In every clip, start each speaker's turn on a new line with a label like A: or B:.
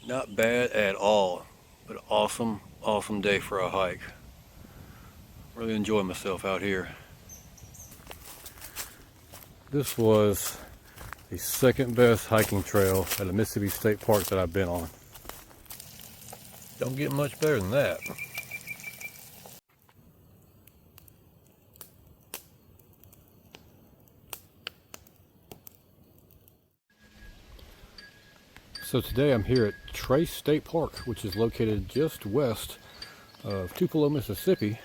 A: Not bad at all, but awesome, awesome day for a hike. Really enjoying myself out here. This was the second best hiking trail at a Mississippi State Park that I've been on. Don't get much better than that. So today I'm here at Trace State Park, which is located just west of Tupelo, Mississippi.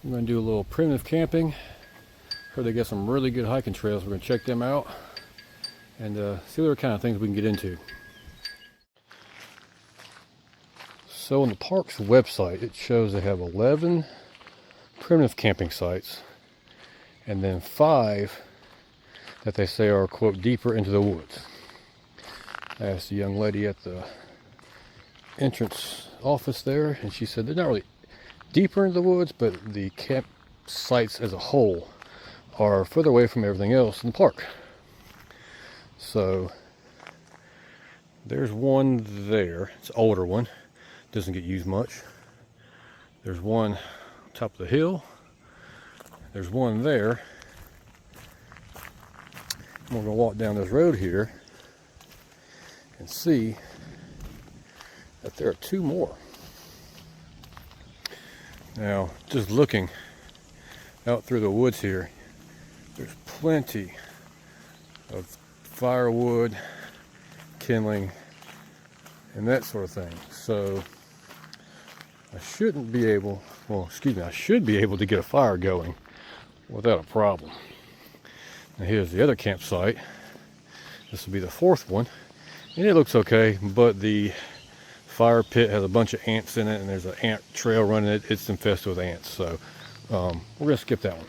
A: I'm going to do a little primitive camping. Heard they got some really good hiking trails. We're going to check them out and see what kind of things we can get into. So on the park's website, it shows they have 11 primitive camping sites and then 5 that they say are, quote, deeper into the woods. I asked the young lady at the entrance office there, and she said they're not really deeper into the woods, but the campsites as a whole are further away from everything else in the park. So there's one there. It's an older one. Doesn't get used much. There's one on top of the hill. There's one there. We're going to walk down this road here and see that there are 2 more. Now, just looking out through the woods here, there's plenty of firewood, kindling, and that sort of thing. So I shouldn't be able, I should be able to get a fire going without a problem. Now here's the other campsite. This will be the 4th one. And it looks okay, but the fire pit has a bunch of ants in it, and there's an ant trail running it. It's infested with ants, so we're going to skip that one.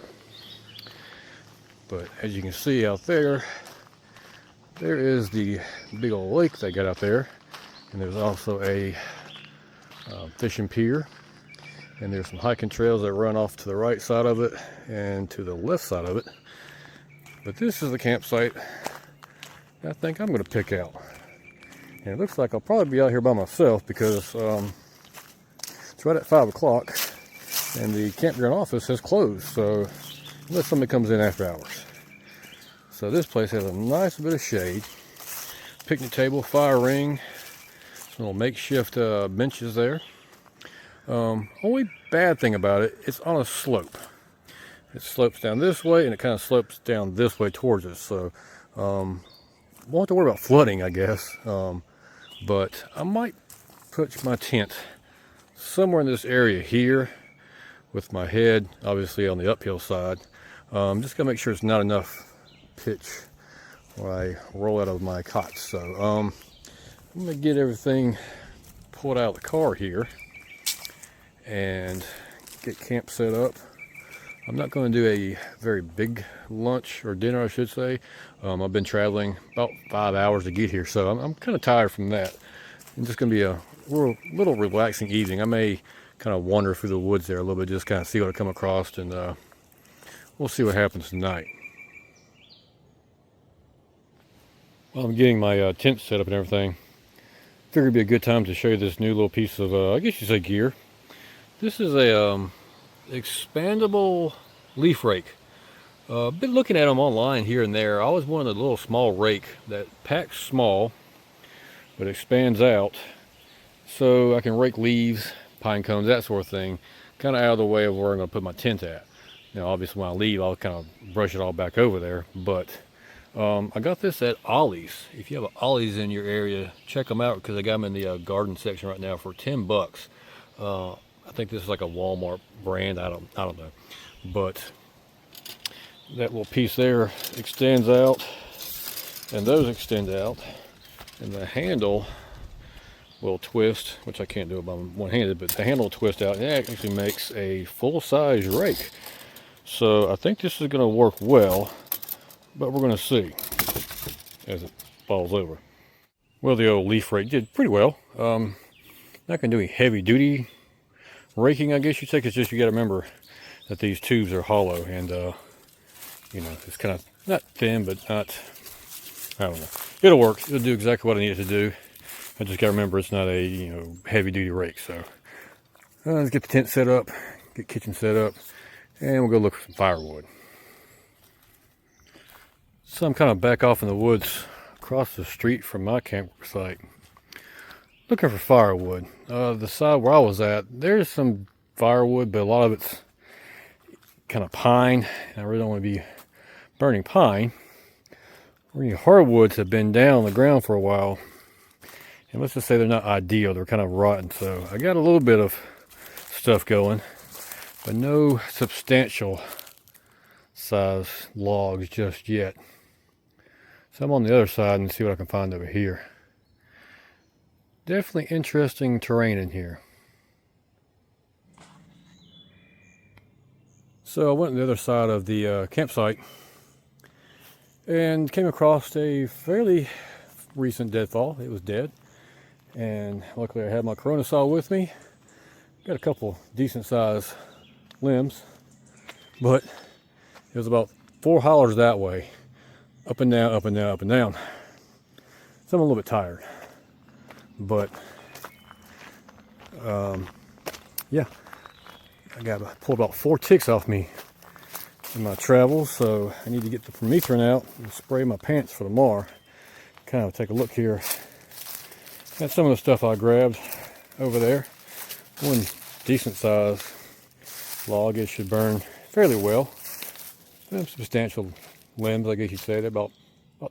A: But as you can see out there, there is the big old lake they got out there, and there's also a fishing pier, and there's some hiking trails that run off to the right side of it and to the left side of it. But this is the campsite I think I'm going to pick out. And it looks like I'll probably be out here by myself because it's right at 5 o'clock and the campground office has closed, so unless somebody comes in after hours. So this place has a nice bit of shade, picnic table, fire ring, some little makeshift benches there. Only bad thing about it, it's on a slope. It slopes down this way and it kind of slopes down this way towards us, so won't have to worry about flooding, I guess. But I might put my tent somewhere in this area here with my head obviously on the uphill side. Just gotta make sure it's not enough pitch when I roll out of my cot. So I'm gonna get everything pulled out of the car here and get camp set up. I'm not going to do a very big lunch or dinner, I should say. I've been traveling about 5 hours to get here, so I'm kind of tired from that. It's just going to be a little relaxing evening. I may kind of wander through the woods there a little bit, just kind of see what I come across, and we'll see what happens tonight. While I'm getting my tent set up and everything, figured it'd be a good time to show you this new little piece of, I guess you say, gear. This is a expandable leaf rake. Been looking at them online here and there. I always wanted a little small rake that packs small but expands out so I can rake leaves, pine cones, that sort of thing, kind of out of the way of where I'm going to put my tent at. Now obviously when I leave I'll kind of brush it all back over there, but I got this at Ollie's. If you have Ollie's in your area, check them out because I got them in the garden section right now for $10. I think this is like a Walmart brand. I don't know, but that little piece there extends out, and those extend out, and the handle will twist, which I can't do it by one-handed, but the handle will twist out, and it actually makes a full-size rake. So I think this is going to work well, but we're going to see as it falls over. Well, the old leaf rake did pretty well. Not going to do any heavy-duty raking, I guess you say, because just you got to remember that these tubes are hollow, and you know, it's kind of not thin, but not, I don't know. It'll work. It'll do exactly what I need it to do. I just gotta remember it's not a heavy duty rake. So let's get the tent set up, get kitchen set up, and we'll go look for some firewood. So I'm kind of back off in the woods across the street from my campsite, looking for firewood. The side where I was at, there's some firewood, but a lot of it's kind of pine, and I really don't want to be burning pine. Hardwoods have been down on the ground for a while, and let's just say they're not ideal. They're kind of rotten. So I got a little bit of stuff going, but no substantial size logs just yet. So I'm on the other side and see what I can find over here. Definitely interesting terrain in here. So I went on the other side of the campsite and came across a fairly recent deadfall. It was dead, and luckily I had my Corona saw with me. Got a couple decent sized limbs, but it was about 4 hollers that way, up and down, up and down, up and down. So I'm a little bit tired, but yeah, I got to pull about 4 ticks off me in my travels, so I need to get the permethrin out and spray my pants for tomorrow. Kind of take a look here at some of the stuff I grabbed over there. One decent size log. It should burn fairly well. Some substantial limbs, I guess you'd say. They're about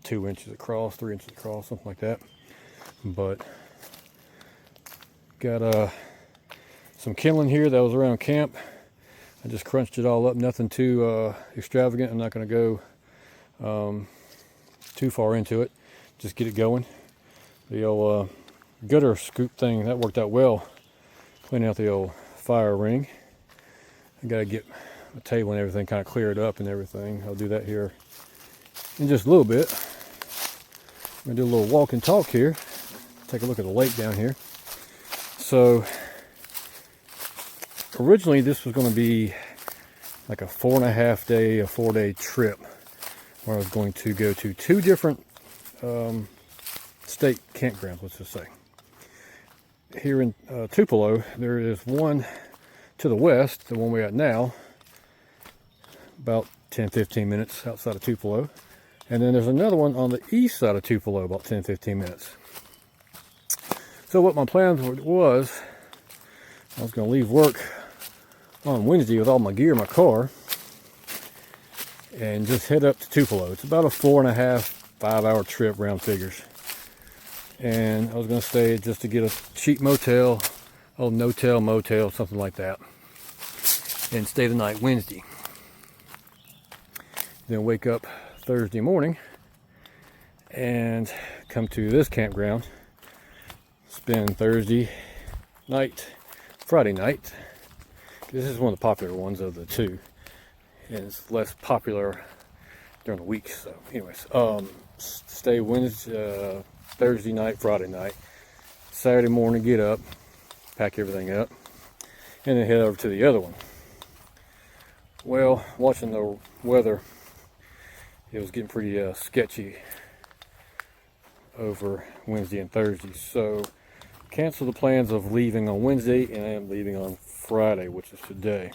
A: 2 inches across, 3 inches across, something like that. But got some kindling here that was around camp. I just crunched it all up, nothing too extravagant. I'm not going to go too far into it. Just get it going. The old gutter scoop thing, that worked out well. Cleaning out the old fire ring. I got to get the table and everything kind of cleared up and everything. I'll do that here in just a little bit. I'm going to do a little walk and talk here. Take a look at the lake down here. So originally this was going to be like a 4-day trip where I was going to go to 2 different state campgrounds, let's just say. Here in Tupelo, there is one to the west, the one we're at now, about 10-15 minutes outside of Tupelo. And then there's another one on the east side of Tupelo, about 10-15 minutes. So what my plans was, I was going to leave work on Wednesday with all my gear in my car and just head up to Tupelo. It's about a 4.5-5 hour trip, round figures. And I was going to stay just to get a cheap motel, no-tell, motel, something like that, and stay the night Wednesday. Then wake up Thursday morning and come to this campground, spend Thursday night, Friday night. This is one of the popular ones of the 2, and it's less popular during the week. So anyways, stay Wednesday, Thursday night, Friday night. Saturday morning, get up, pack everything up, and then head over to the other one. Well, watching the weather, it was getting pretty sketchy over Wednesday and Thursday. So cancel the plans of leaving on Wednesday, and I am leaving on Friday, which is today.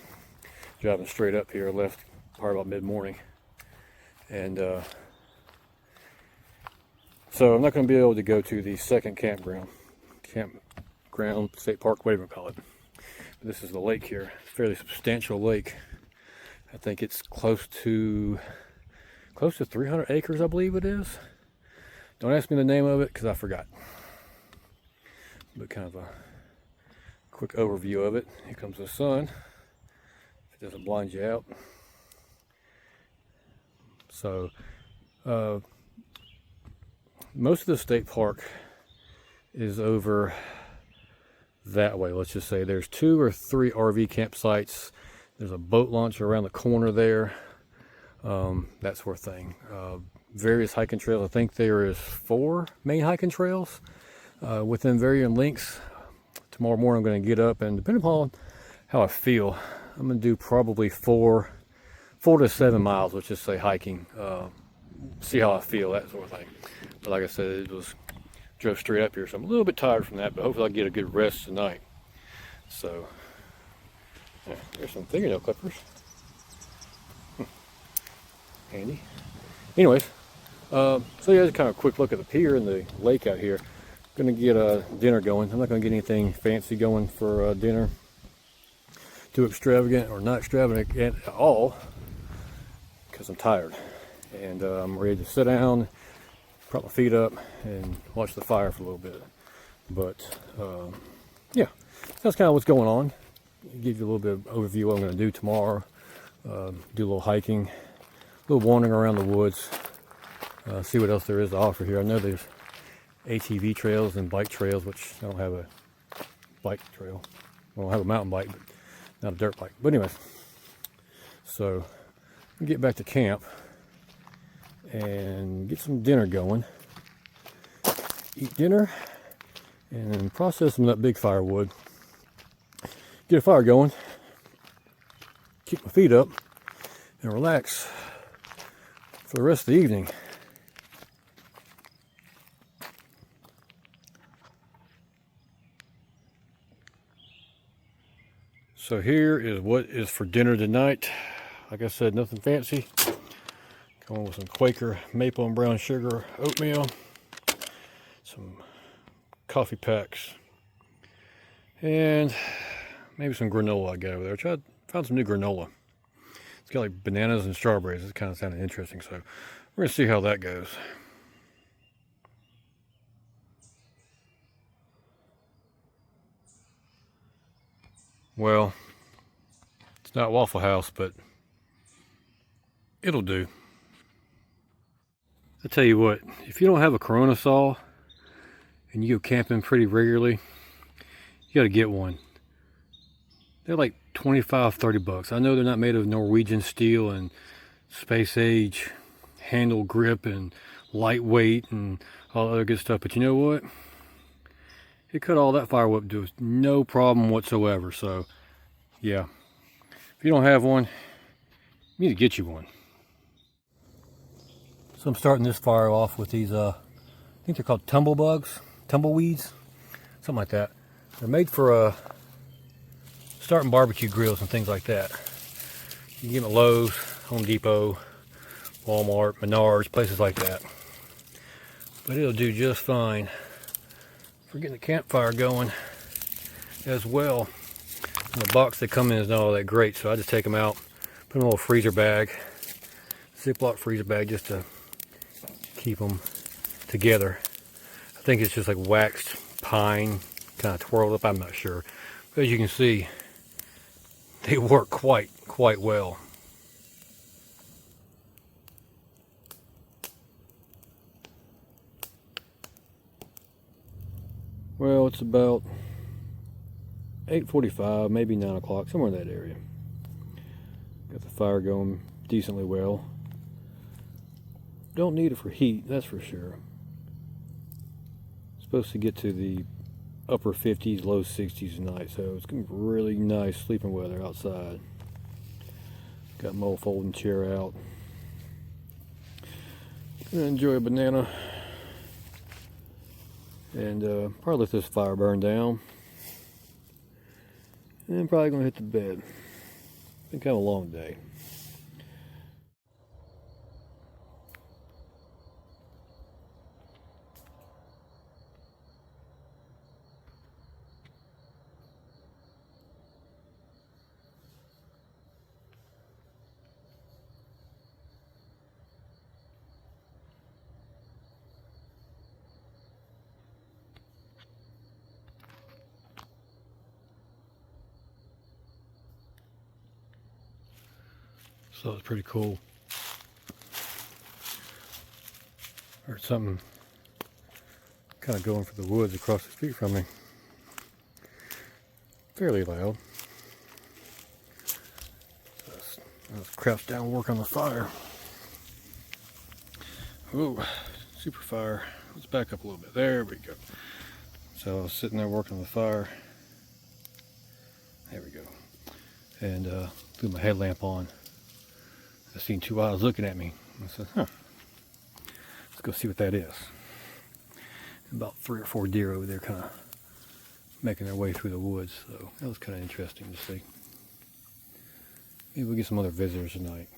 A: Driving straight up here, left probably about mid-morning. And so I'm not going to be able to go to the second campground, state park, whatever you call it. But this is the lake here. It's a fairly substantial lake. I think it's close to 300 acres, I believe it is. Don't ask me the name of it because I forgot. But kind of a quick overview of it. Here comes the sun. If it doesn't blind you out. So most of the state park is over that way. Let's just say there's 2 or 3 RV campsites. There's a boat launch around the corner there. That sort of thing. Various hiking trails. I think there is 4 main hiking trails within varying lengths. Tomorrow morning I'm going to get up, and depending upon how I feel, I'm going to do probably 4 to 7 miles, let's just say, hiking. See how I feel, that sort of thing. But like I said, it was drove straight up here, so I'm a little bit tired from that, but hopefully I'll get a good rest tonight. So, yeah, there's some fingernail clippers. Handy. Anyways, so yeah, just kind of a quick look at the pier and the lake out here. Gonna get dinner going. I'm not gonna get anything fancy going for dinner. Too extravagant or not extravagant at all, because I'm tired. And I'm ready to sit down, prop my feet up, and watch the fire for a little bit. But yeah, that's kind of what's going on. Give you a little bit of overview of what I'm going to do tomorrow. Do a little hiking, a little wandering around the woods, see what else there is to offer here. I know there's ATV trails and bike trails, which I don't have a bike trail. Well, I have a mountain bike, but not a dirt bike. But anyways, so we get back to camp and get some dinner going. Eat dinner and then process some of that big firewood. Get a fire going, keep my feet up, and relax for the rest of the evening. So here is what is for dinner tonight. Like I said, nothing fancy. Going with some Quaker maple and brown sugar oatmeal, some coffee packs, and maybe some granola I got over there. Found some new granola. It's got like bananas and strawberries. It kind of sounded interesting, so we're gonna see how that goes. Well, it's not Waffle House, but it'll do. I tell you what, if you don't have a Corona saw and you go camping pretty regularly, you got to get one. They're like 25, 30 bucks. I know they're not made of Norwegian steel and space age handle grip and lightweight and all that other good stuff, but you know what? It cut all that firewood to no problem whatsoever. So yeah, if you don't have one, you need to get you one. So I'm starting this fire off with these, I think they're called tumbleweeds, something like that. They're made for starting barbecue grills and things like that. You can get them at Lowe's, Home Depot, Walmart, Menards, places like that. But it'll do just fine for getting the campfire going as well. And the box they come in is not all that great, so I just take them out, put them in a little freezer bag, Ziploc freezer bag, just to keep them together. I think it's just like waxed pine, kind of twirled up, I'm not sure. But as you can see, they work quite well. Well, it's about 8:45, maybe 9 o'clock, somewhere in that area. Got the fire going decently well. Don't need it for heat, that's for sure. It's supposed to get to the upper 50s, low 60s tonight, so it's gonna be really nice sleeping weather outside. Got my old folding chair out. Gonna enjoy a banana and probably let this fire burn down. And then probably gonna hit the bed. Been kind of a long day. So it's pretty cool. Heard something kind of going for the woods across the street from me. Fairly loud. Let's crouch down and work on the fire. Ooh, super fire. Let's back up a little bit. There we go. So I was sitting there working on the fire. There we go. And threw my headlamp on. I seen two eyes looking at me. I said, huh, let's go see what that is. About 3 or 4 deer over there kind of making their way through the woods, so that was kind of interesting to see. Maybe we'll get some other visitors tonight.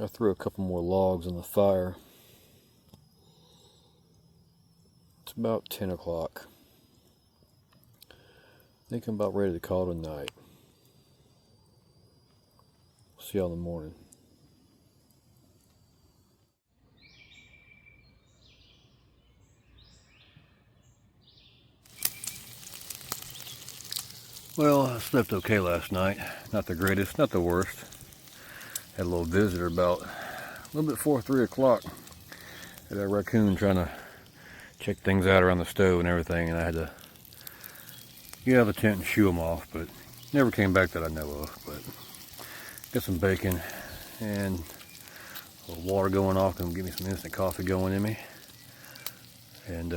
A: I threw a couple more logs on the fire. It's about 10 o'clock. I think I'm about ready to call it a night. See y'all in the morning. Well, I slept okay last night. Not the greatest, not the worst. Had a little visitor about a little bit before 3 o'clock. Had a raccoon trying to check things out around the stove and everything, and I had to get out of the tent and shoo him off, but never came back that I know of. But got some bacon and a little water going off, and give me some instant coffee going in me. And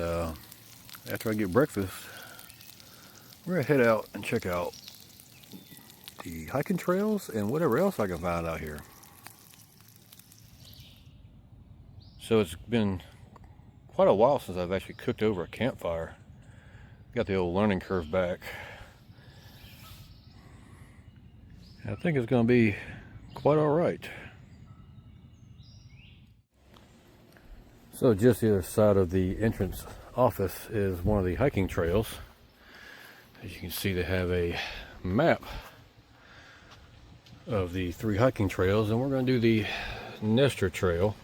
A: after I get breakfast, we're gonna head out and check out the hiking trails and whatever else I can find out here. So it's been quite a while since I've actually cooked over a campfire. Got the old learning curve back. I think it's gonna be quite all right. So just the other side of the entrance office is one of the hiking trails. As you can see, they have a map of the 3 hiking trails, and we're going to do the Nestor Trail,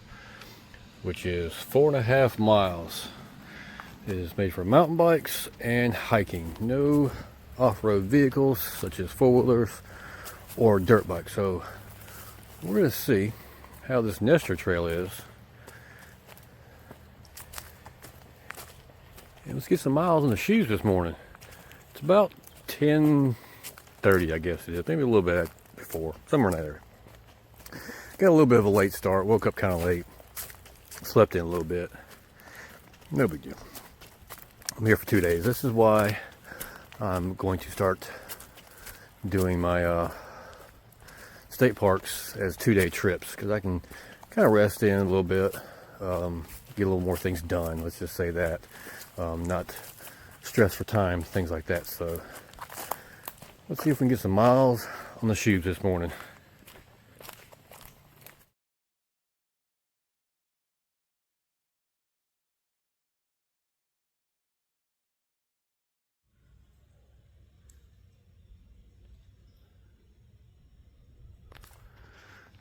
A: which is 4.5 miles. It is made for mountain bikes and hiking. No off-road vehicles such as four-wheelers or dirt bikes. So we're going to see how this Nestor Trail is. And let's get some miles on the shoes this morning. It's about 10:30, I guess it is. Maybe a little bit before, somewhere in that area. Got a little bit of a late start. Woke up kind of late. Slept in a little bit. No big deal. I'm here for 2 days. This is why I'm going to start doing my state parks as 2-day trips, because I can kind of rest in a little bit, get a little more things done. Let's just say that. Not stress for time, things like that. So let's see if we can get some miles on the shoes this morning.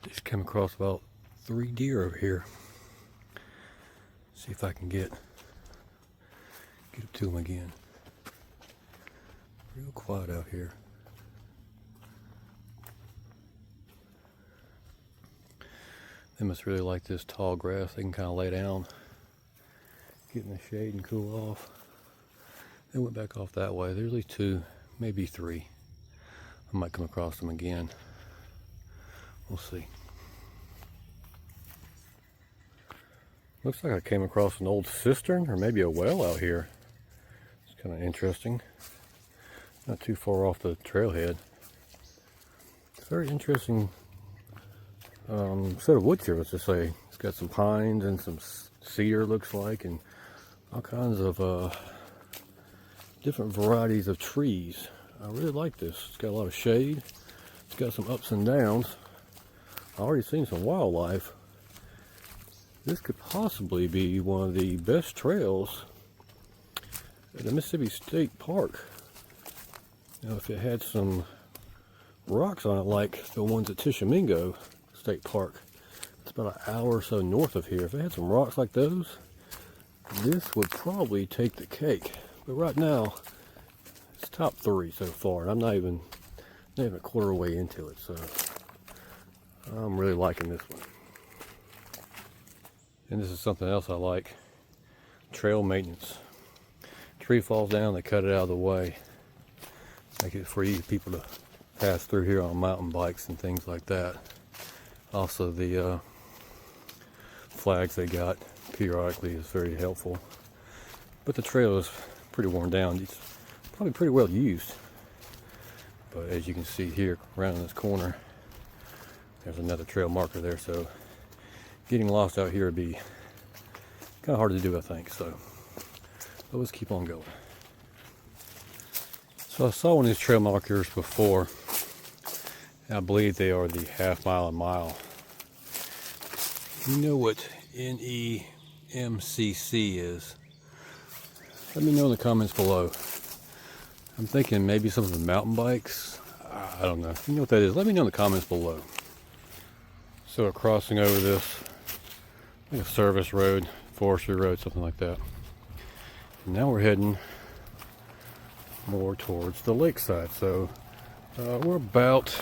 A: Just came across about 3 deer over here. See if I can get up to them again. Real quiet out here. They must really like this tall grass. They can kind of lay down, get in the shade and cool off. They went back off that way. There's at least 2, maybe 3. I might come across them again. We'll see. Looks like I came across an old cistern or maybe a well out here. It's kind of interesting. Not too far off the trailhead. It's a very interesting set of woods here, let's just say. It's got some pines and some cedar, looks like, and all kinds of different varieties of trees. I really like this. It's got a lot of shade. It's got some ups and downs. I've already seen some wildlife. This could possibly be one of the best trails at the Mississippi State Park. You know, if it had some rocks on it like the ones at Tishomingo State Park. It's about an hour or so north of here. If it had some rocks like those, this would probably take the cake. But right now, it's top 3 so far, and I'm not even a quarter way into it, so I'm really liking this one. And this is something else I like. Trail maintenance. Tree falls down, they cut it out of the way. Make it for you people to pass through here on mountain bikes and things like that. Also the flags they got periodically is very helpful. But the trail is pretty worn down. It's probably pretty well used. But as you can see here, around in this corner, there's another trail marker there, so getting lost out here would be kind of hard to do, I think. So let's keep on going. So I saw one of these trail markers before. I believe they are the half mile and mile. You know what NEMCC is? Let me know in the comments below. I'm thinking maybe some of the mountain bikes. I don't know. If you know what that is, let me know in the comments below. So we're crossing over this, like a service road, forestry road, something like that. And now we're heading more towards the lakeside. So we're about,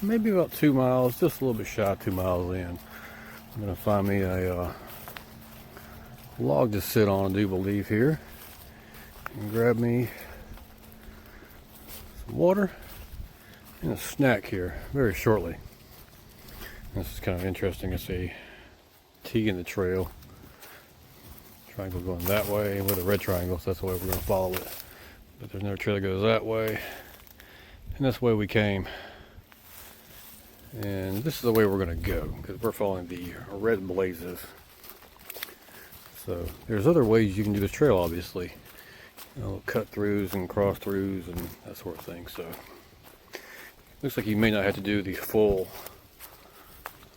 A: maybe about 2 miles, just a little bit shy of 2 miles in. I'm gonna find me a log to sit on, I do believe, here, and grab me some water and a snack here very shortly. This is kind of interesting. It's a T in the trail. Triangle going that way with a red triangle, so that's the way we're going to follow it. But there's another trail that goes that way, and that's the way we came. And this is the way we're going to go, because we're following the red blazes. So there's other ways you can do this trail, obviously. You know, cut throughs and cross throughs and that sort of thing. So looks like you may not have to do the full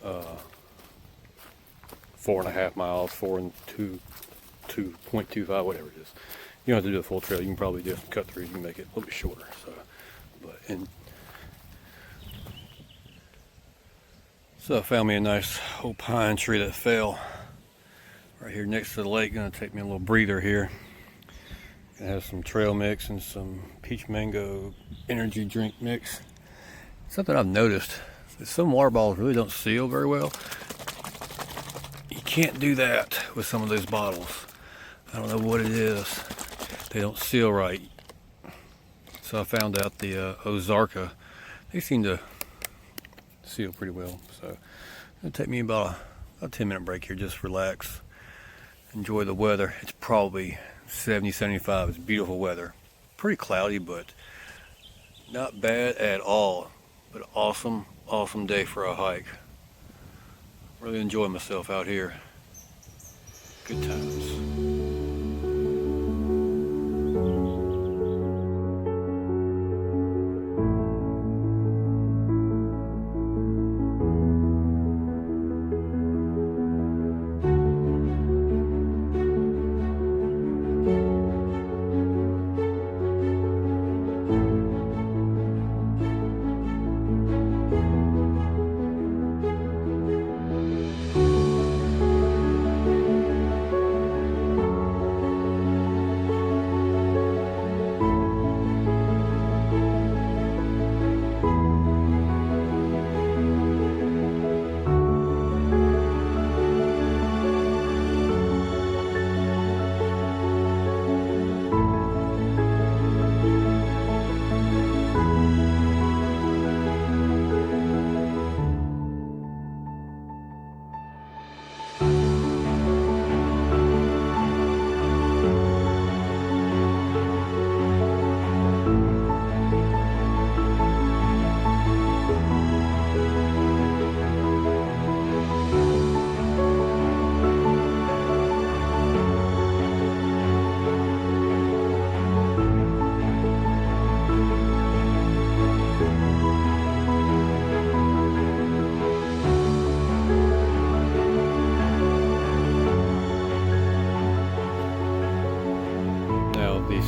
A: 4.5 miles, 2.25, whatever it is. You don't have to do the full trail. You can probably just cut through. You can make it a little bit shorter. So I found me a nice old pine tree that fell right here next to the lake. Gonna take me a little breather here. Gonna have some trail mix and some peach mango energy drink mix. Something I've noticed is some water bottles really don't seal very well. You can't do that with some of those bottles. I don't know what it is. They don't seal right. So I found out the Ozarka, they seem to seal pretty well. So it'll take me about a 10-minute break here. Just relax, enjoy the weather. It's probably 70, 75. It's beautiful weather. Pretty cloudy, but not bad at all. But awesome day for a hike. Really enjoy myself out here. Good times.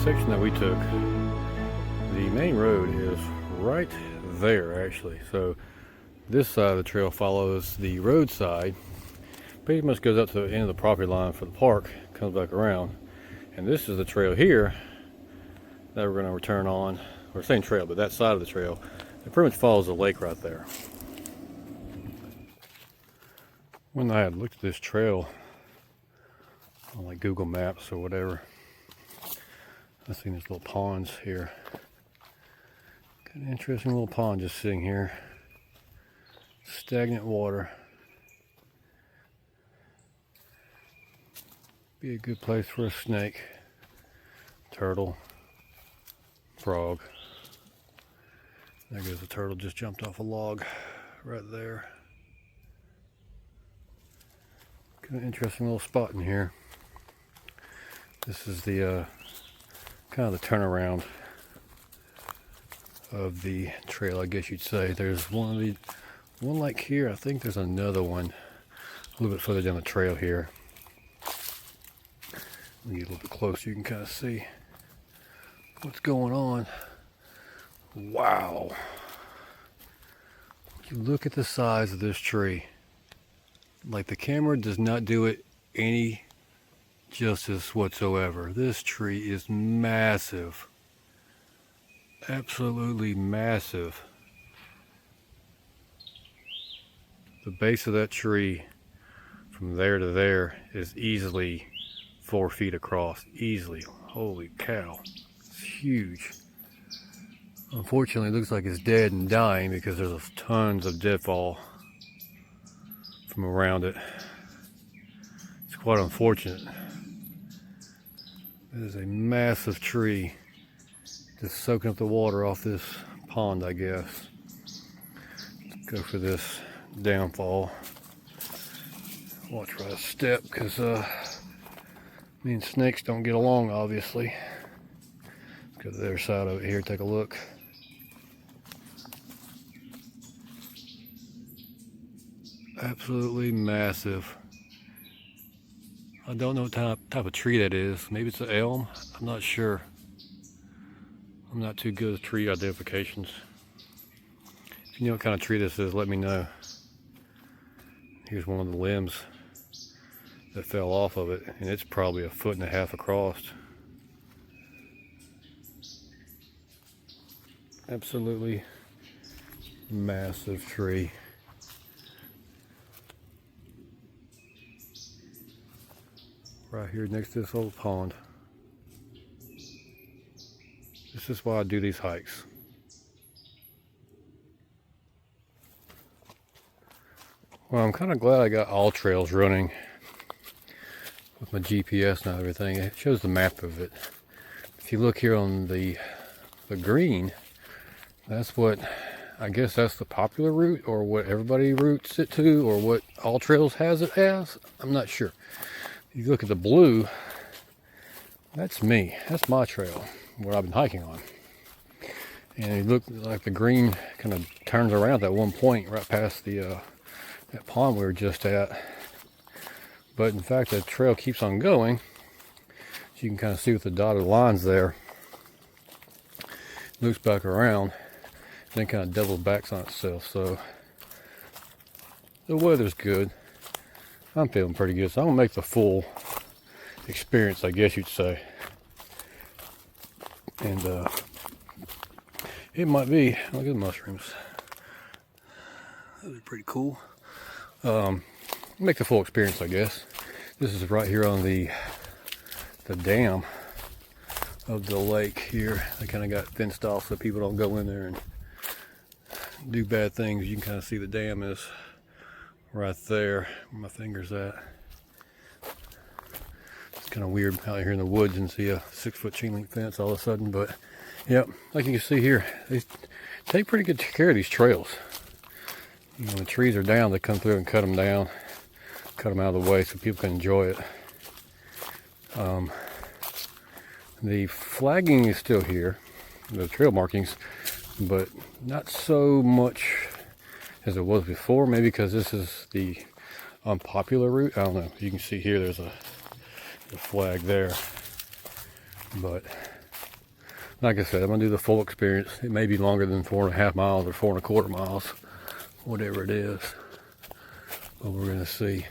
A: Section that we took, the main road is right there actually. So this side of the trail follows the roadside, pretty much goes up to the end of the property line for the park, comes back around, and this is the trail here that we're going to return on. Or same trail, but that side of the trail, it pretty much follows the lake right there. When I had looked at this trail on like Google Maps or whatever, I've seen these little ponds here. Got an interesting little pond just sitting here. Stagnant water. Be a good place for a snake, turtle, frog. There goes a turtle, just jumped off a log right there. Got an interesting little spot in here. This is the kind of the turnaround of the trail, I guess you'd say. There's one like here. I think there's another one a little bit further down the trail here. When you get a little bit closer, you can kind of see what's going on. Wow. You look at the size of this tree. Like, the camera does not do it any justice whatsoever. This tree is massive. Absolutely massive. The base of that tree from there to there is easily 4 feet across. Easily. Holy cow. It's huge. Unfortunately, it looks like it's dead and dying because there's tons of deadfall from around it. It's quite unfortunate. It is a massive tree just soaking up the water off this pond, I guess. Let's go for this downfall. Watch where I step, because me and snakes don't get along, obviously. Let's go to the other side of it here, take a look. Absolutely massive. I don't know what type of tree that is. Maybe it's an elm. I'm not sure. I'm not too good at tree identifications. If you know what kind of tree this is, let me know. Here's one of the limbs that fell off of it, and it's probably 1.5 feet across. Absolutely massive tree. Right here next to this old pond. This is why I do these hikes. Well, I'm kind of glad I got all trails running with my GPS and everything. It shows the map of it. If you look here on the green, that's what, I guess that's the popular route, or what everybody routes it to, or what All Trails has it as. I'm not sure. If you look at the blue, that's me. That's my trail, what I've been hiking on. And you look like the green kind of turns around at that one point right past the that pond we were just at. But in fact, the trail keeps on going. So you can kind of see with the dotted lines there. Loops back around, and then kind of doubles back on itself. So the weather's good. I'm feeling pretty good, so I'm gonna make the full experience, I guess you'd say. And it might be, look at the mushrooms. Those are pretty cool. Make the full experience, I guess. This is right here on the dam of the lake here. They kind of got fenced off so people don't go in there and do bad things. You can kind of see the dam is right there where my finger's at. It's kind of weird out here in the woods and see a 6-foot chain link fence all of a sudden, but yep, like you can see here, they take pretty good care of these trails. You know, when the trees are down, they come through and cut them down, cut them out of the way so people can enjoy it. The flagging is still here, the trail markings, but not so much as it was before, maybe because this is the unpopular route. I don't know. You can see here there's a flag there. But like I said, I'm going to do the full experience. It may be longer than 4.5 miles or 4.25 miles, whatever it is. But we're going to see.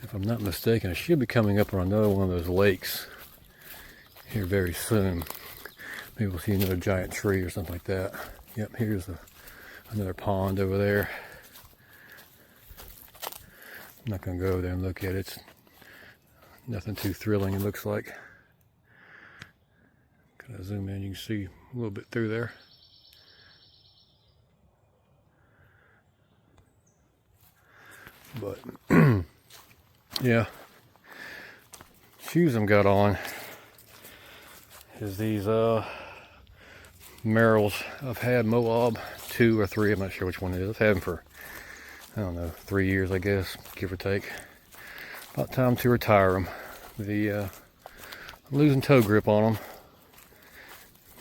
A: If I'm not mistaken, I should be coming up on another one of those lakes here very soon. Maybe we'll see another giant tree or something like that. Yep, here's another pond over there. I'm not going to go there and look at it. It's nothing too thrilling, it looks like. Kind of zoom in, you can see a little bit through there. But yeah, shoes I've got on is these Merrells. I've had Moab 2 or 3, I'm not sure which one it is. I've had them for, I don't know, 3 years, I guess, give or take. About time to retire them. The losing toe grip on them,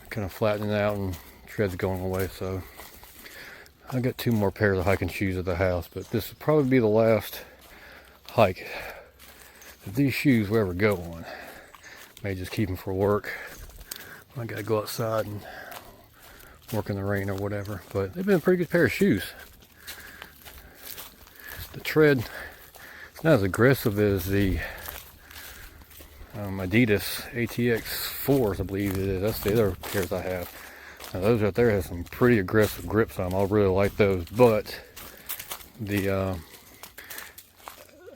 A: kind of flattening out and treads going away. So I got 2 more pairs of hiking shoes at the house, but this will probably be the last hike that these shoes will ever go on. May just keep them for work. I gotta go outside and work in the rain or whatever, but they've been a pretty good pair of shoes. The tread is not as aggressive as the Adidas ATX 4s, I believe it is. That's the other pairs I have. Now those right there have some pretty aggressive grips on them. I really like those, but the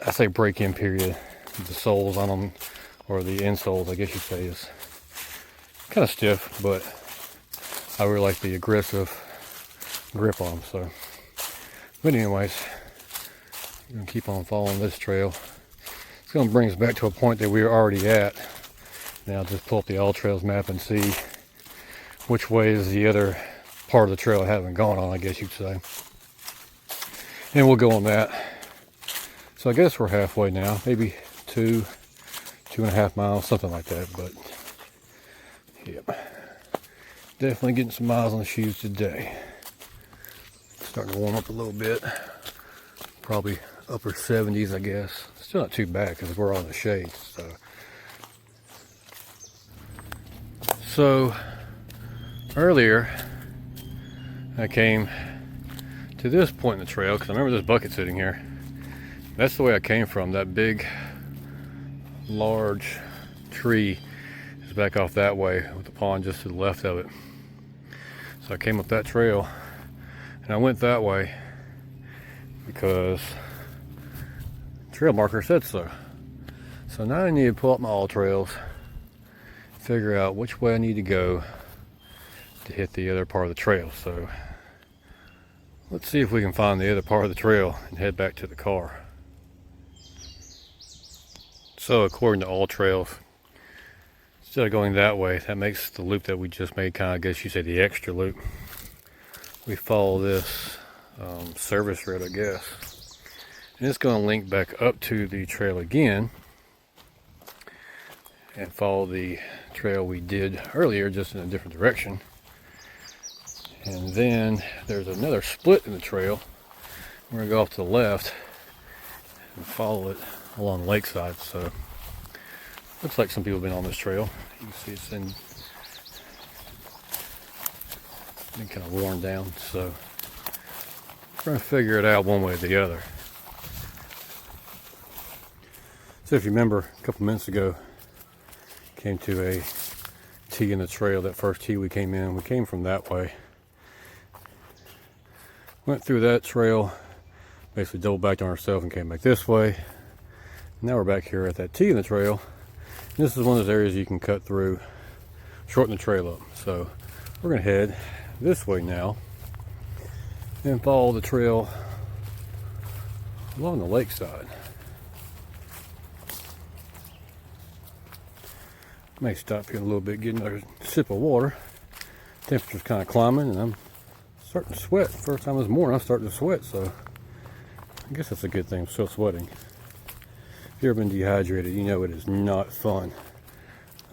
A: I say break-in period, the soles on them, or the insoles, I guess you say, is kind of stiff, but I really like the aggressive grip on them. So, but anyways, I'm gonna keep on following this trail. It's gonna bring us back to a point that we were already at. Now I'll just pull up the All Trails map and see which way is the other part of the trail I haven't gone on, I guess you'd say. And we'll go on that. So I guess we're halfway now, maybe 2.5 miles, something like that. But yep, definitely getting some miles on the shoes today. Starting to warm up a little bit. Probably upper 70s, I guess. Still not too bad because we're on the shade. So earlier I came to this point in the trail because I remember this bucket sitting here. That's the way I came from. That big, large tree is back off that way with the pond just to the left of it. So I came up that trail and I went that way because the trail marker said so. So now I need to pull up my All Trails, figure out which way I need to go to hit the other part of the trail. So let's see if we can find the other part of the trail and head back to the car. So according to All Trails, instead of going that way, that makes the loop that we just made kind of, I guess you say, the extra loop. We follow this service road, I guess. And it's going to link back up to the trail again and follow the trail we did earlier, just in a different direction. And then there's another split in the trail. We're going to go off to the left and follow it along the lakeside. So looks like some people have been on this trail. You can see it's been kind of worn down. So we're going to figure it out one way or the other. So if you remember, a couple minutes ago, came to a T in the trail. That first T we came in, we came from that way. Went through that trail, basically doubled back on ourselves and came back this way. Now we're back here at that T in the trail. And this is one of those areas you can cut through, shorten the trail up. So we're going to head this way now and follow the trail along the lakeside. May stop here a little bit, get another sip of water. Temperature's kind of climbing and I'm starting to sweat. First time this morning I'm starting to sweat, so I guess that's a good thing. I'm still sweating. If you've ever been dehydrated, you know it is not fun.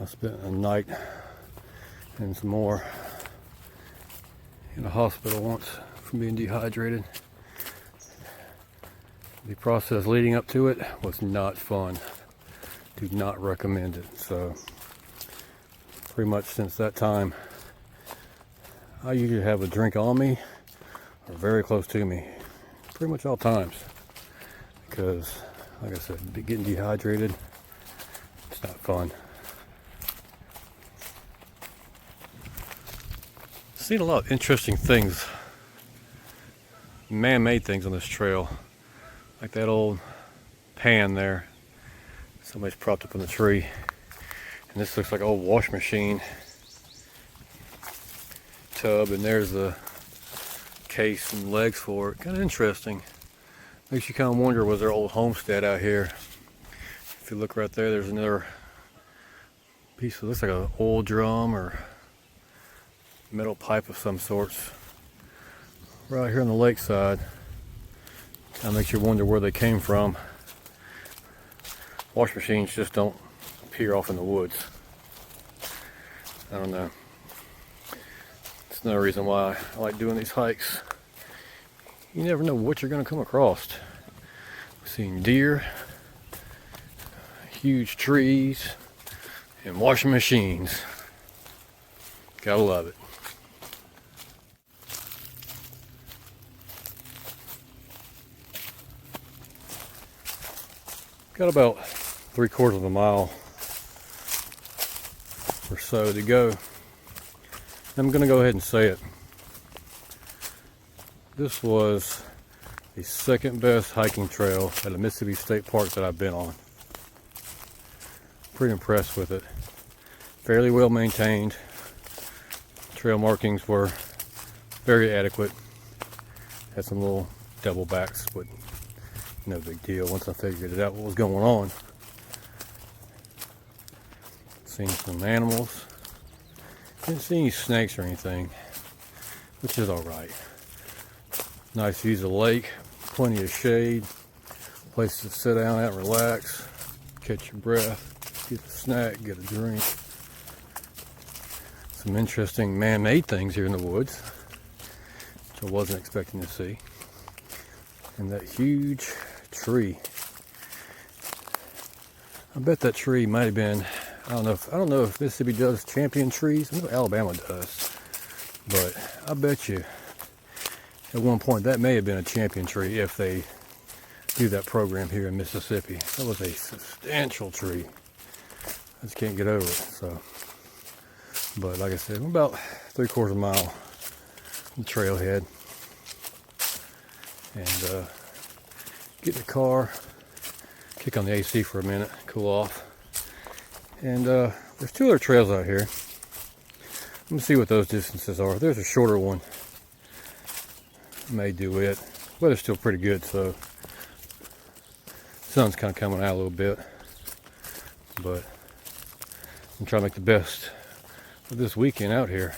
A: I spent a night and some more in a hospital once from being dehydrated. The process leading up to it was not fun. Do not recommend it. So pretty much since that time, I usually have a drink on me or very close to me, pretty much all times, because like I said, getting dehydrated, it's not fun. Seen a lot of interesting things, man-made things on this trail, like that old pan there somebody's propped up in the tree, and this looks like an old wash machine tub, and there's the case and legs for it. Kind of interesting. Makes you kind of wonder, was there an old homestead out here? If you look right there, there's another piece of, looks like an oil drum or metal pipe of some sorts right here on the lakeside. Kind of makes you wonder where they came from. Wash machines just don't appear off in the woods. I don't know. It's another reason why I like doing these hikes. You never know what you're going to come across. We've seen deer, huge trees, and washing machines. Gotta love it. Got about 3/4 of a mile or so to go. I'm going to go ahead and say it. This was the second best hiking trail at a Mississippi State Park that I've been on. Pretty impressed with it. Fairly well maintained. Trail markings were very adequate. Had some little double backs, but no big deal once I figured it out what was going on. Seen some animals. Didn't see any snakes or anything, which is alright. Nice views of the lake, plenty of shade, place to sit down at and relax, catch your breath, get a snack, get a drink. Some interesting man-made things here in the woods, which I wasn't expecting to see. And that huge tree. I bet that tree might have been, I don't know if Mississippi does champion trees. I know Alabama does. But I bet you at one point that may have been a champion tree if they do that program here in Mississippi. That was a substantial tree. I just can't get over it. So, but like I said, we're about 3/4 mile from the trailhead. And get in the car, kick on the AC for a minute, cool off. And there's 2 other trails out here. Let me see what those distances are. There's a shorter one. May do it. Weather's still pretty good, so sun's kind of coming out a little bit. But I'm trying to make the best of this weekend out here.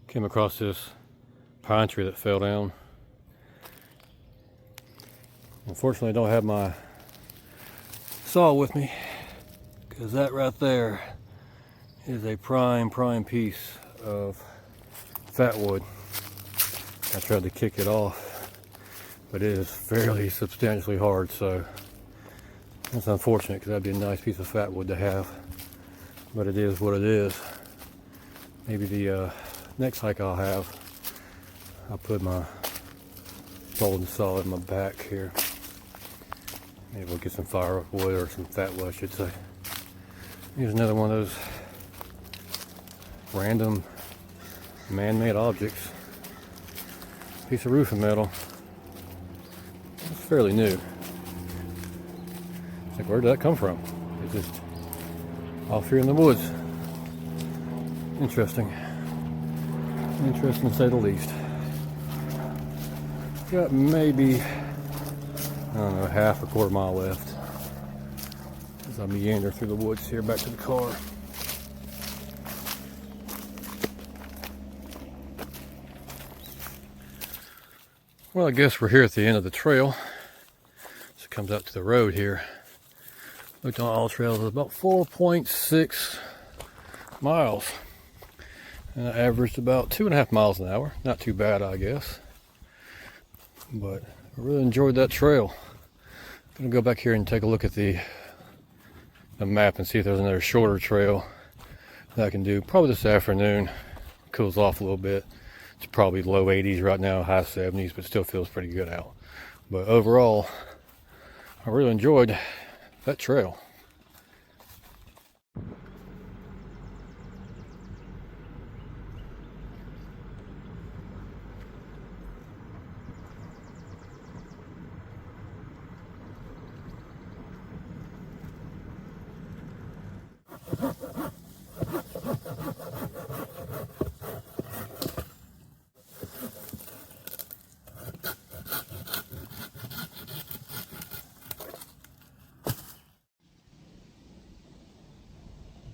A: Came across this pine tree that fell down. Unfortunately, I don't have my saw with me, because that right there is a prime piece of fatwood. I tried to kick it off, but it is fairly substantially hard, so that's unfortunate, because that'd be a nice piece of fatwood to have. But it is what it is. Maybe the next hike I'll put my folding saw in my back here. Maybe we'll get some firewood or some fatwood, I should say. Here's another one of those random man-made objects. Piece of roofing metal. It's fairly new. It's like, where did that come from? It's just off here in the woods. Interesting. Interesting to say the least. Got maybe, I don't know, 1/2 mile left as I meander through the woods here back to the car. Well, I guess we're here at the end of the trail. So it comes out to the road here. Looked on all trails, it's about 4.6 miles. And I averaged about 2.5 miles an hour. Not too bad, I guess. But I really enjoyed that trail. I'm gonna go back here and take a look at the map and see if there's another shorter trail that I can do. Probably this afternoon. Cools off a little bit. It's probably low 80s right now, high 70s, but still feels pretty good out. But overall, I really enjoyed that trail.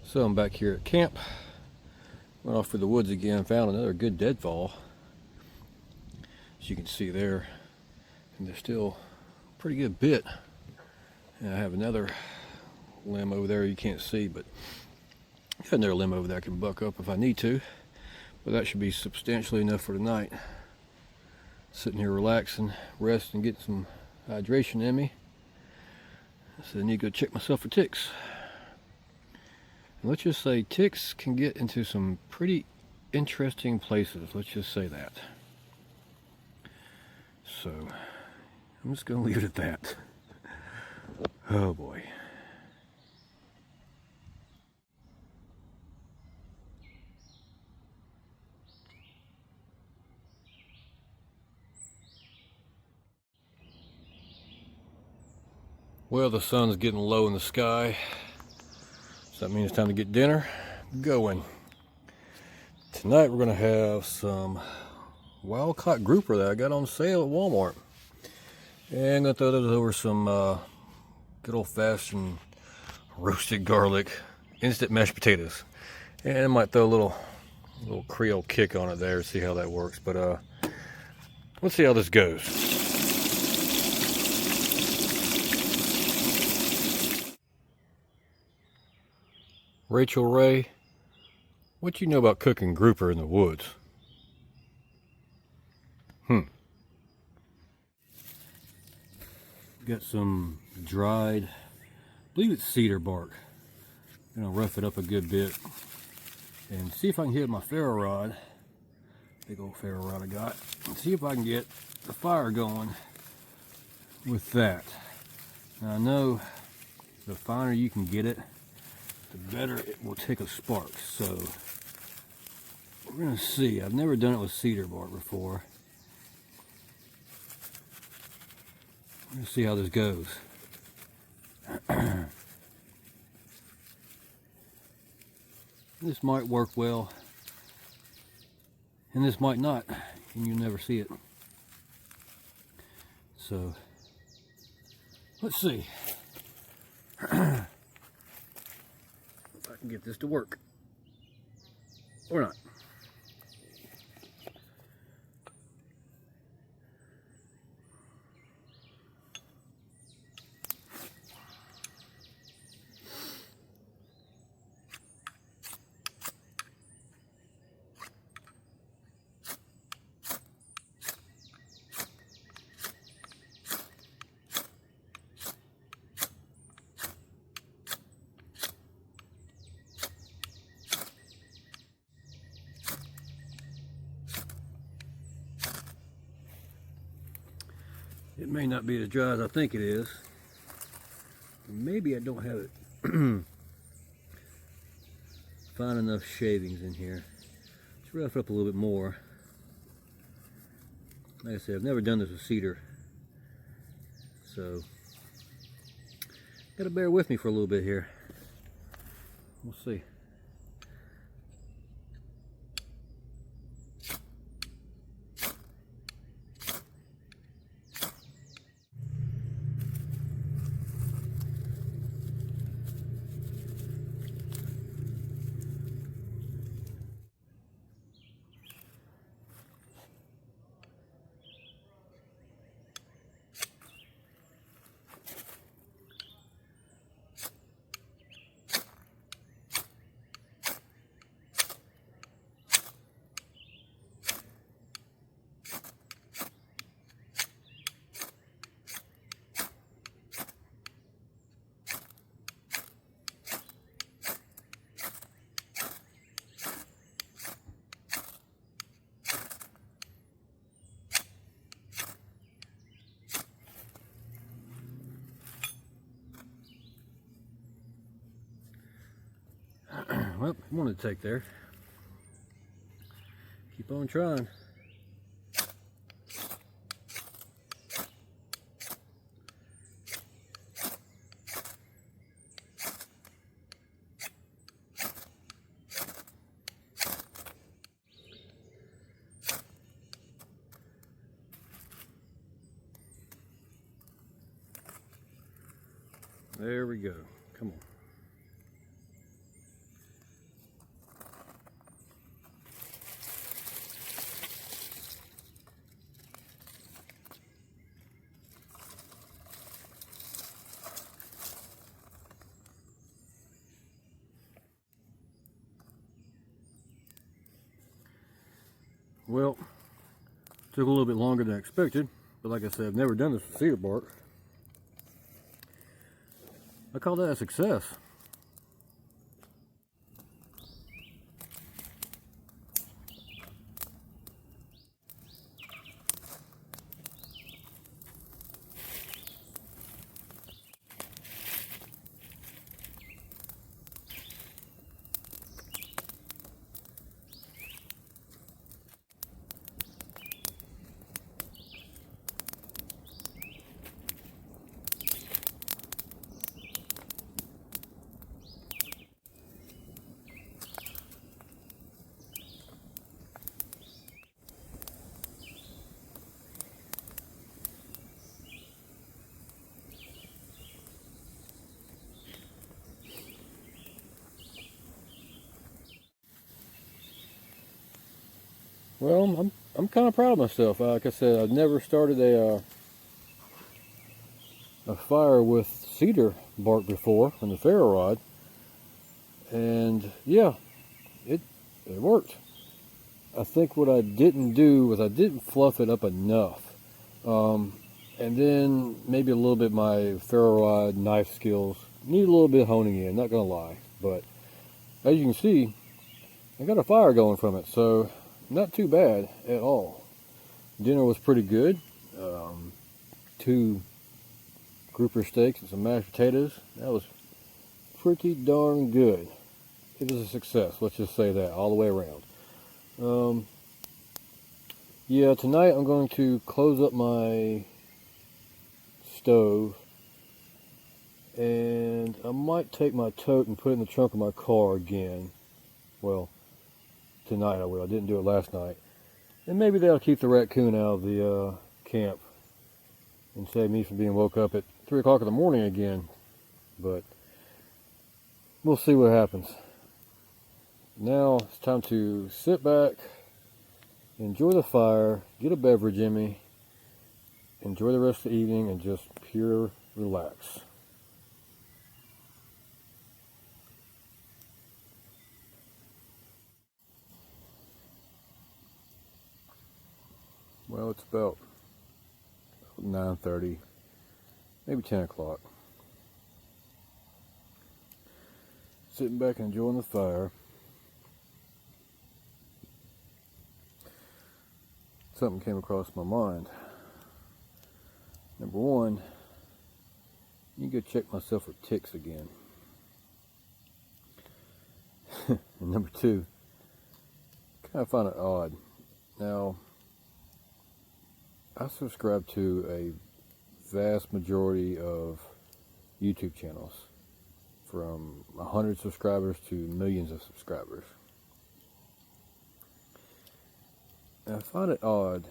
A: So I'm back here at camp. Went off through the woods again, found another good deadfall. As you can see there, and there's still pretty good bit. And I have another limb over there you can't see, but I got another limb over there I can buck up if I need to. But that should be substantially enough for tonight. Sitting here relaxing, resting, getting some hydration in me. So I need to go check myself for ticks. And let's just say ticks can get into some pretty interesting places. Let's just say that. So I'm just going to leave it at that. Oh boy. Well, the sun's getting low in the sky, so that means it's time to get dinner going. Tonight we're going to have some wild-caught grouper that I got on sale at Walmart. And I'm going to throw those over some good old-fashioned roasted garlic, instant mashed potatoes. And I might throw a little Creole kick on it there, see how that works. But let's see how this goes. Rachel Ray, what you know about cooking grouper in the woods? Got some dried, I believe it's cedar bark. I'm gonna rough it up a good bit and see if I can hit my ferro rod, big old ferro rod I got, and see if I can get the fire going with that. Now I know the finer you can get it, the better it will take a spark. So we're gonna see. I've never done it with cedar bark before. We're gonna see how this goes. This might work well, and this might not, and you'll never see it. So let's see. Get this to work or not. It may not be as dry as I think it is. Maybe I don't have it fine enough shavings in here. Let's rough it up a little bit more. Like I said, I've never done this with cedar, so gotta bear with me for a little bit here. We'll see. Well, I wanted to take there. Keep on trying. There we go. Come on. Well, took a little bit longer than I expected, but like I said, I've never done this with cedar bark. I call that a success. Well, I'm kind of proud of myself. Like I said, I've never started a fire with cedar bark before on the ferro rod, and yeah, it worked. I think what I didn't do was I didn't fluff it up enough, and then maybe a little bit my ferro rod knife skills need a little bit of honing in. Not gonna lie, but as you can see, I got a fire going from it, so not too bad at all. Dinner was pretty good. 2 grouper steaks and some mashed potatoes. That was pretty darn good. It was a success, let's just say that, all the way around. Yeah, tonight I'm going to close up my stove, and I might take my tote and put it in the trunk of my car again. Well, tonight I will. I didn't do it last night. And maybe that'll keep the raccoon out of the camp and save me from being woke up at 3 o'clock in the morning again. But we'll see what happens. Now it's time to sit back, enjoy the fire, get a beverage in me, enjoy the rest of the evening, and just pure relax. Well, it's about 9:30, maybe 10 o'clock. Sitting back and enjoying the fire. Something came across my mind. Number one, you go check myself for ticks again. And number two, kind of find it odd. Now, I subscribe to a vast majority of YouTube channels, from 100 subscribers to millions of subscribers. And I find it odd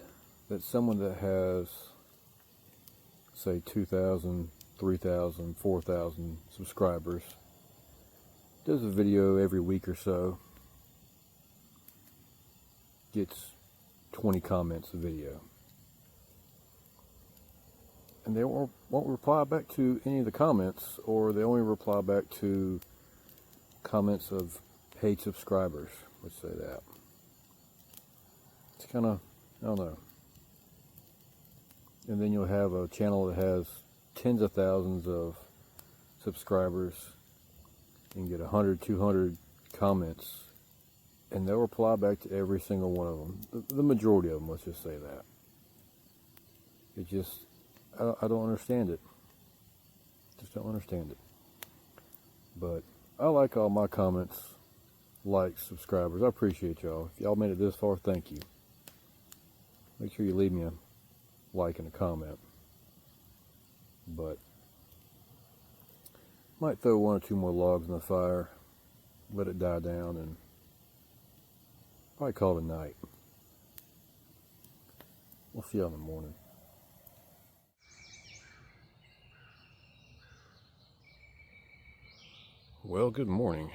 A: that someone that has, say, 2,000, 3,000, 4,000 subscribers does a video every week or so, gets 20 comments a video, and they won't reply back to any of the comments, or they only reply back to comments of paid subscribers, let's say that. It's kind of, I don't know. And then you'll have a channel that has tens of thousands of subscribers and get 100, 200 comments, and they'll reply back to every single one of them. The majority of them, let's just say that. It just, I don't understand it. Just don't understand it. But I like all my comments, likes, subscribers. I appreciate y'all. If y'all made it this far, thank you. Make sure you leave me a like and a comment. But might throw 1 or 2 more logs in the fire, let it die down, and probably call it a night. We'll see y'all in the morning. Well, good morning.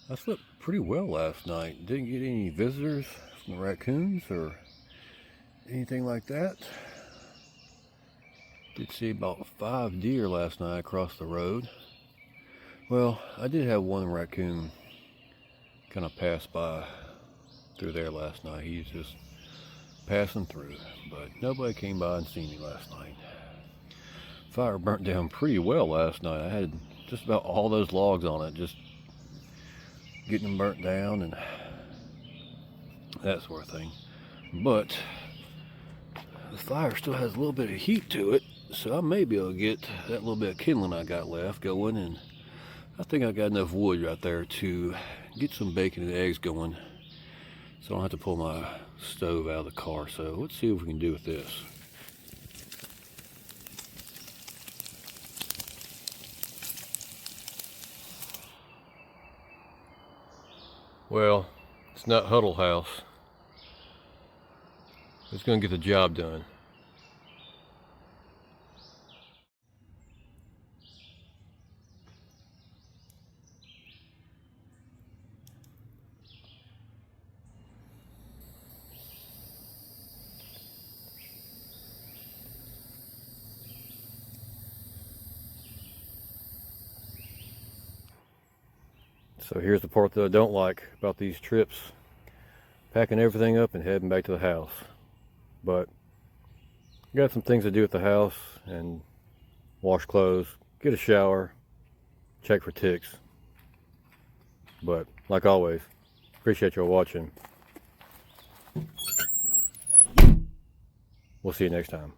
A: I slept pretty well last night. Didn't get any visitors from the raccoons or anything like that. Did see about 5 deer last night across the road. Well, I did have one raccoon kind of pass by through there last night. He's just passing through, but nobody came by and seen me last night. Fire burnt down pretty well last night. I had just about all those logs on it, just getting them burnt down and that sort of thing. But the fire still has a little bit of heat to it, so I may be able to get that little bit of kindling I got left going, and I think I got enough wood right there to get some bacon and eggs going, so I don't have to pull my stove out of the car. So let's see what we can do with this. Well, it's not Huddle House. It's going to get the job done. So here's the part that I don't like about these trips. Packing everything up and heading back to the house. But I got some things to do at the house, and wash clothes, get a shower, check for ticks. But like always, appreciate y'all watching. We'll see you next time.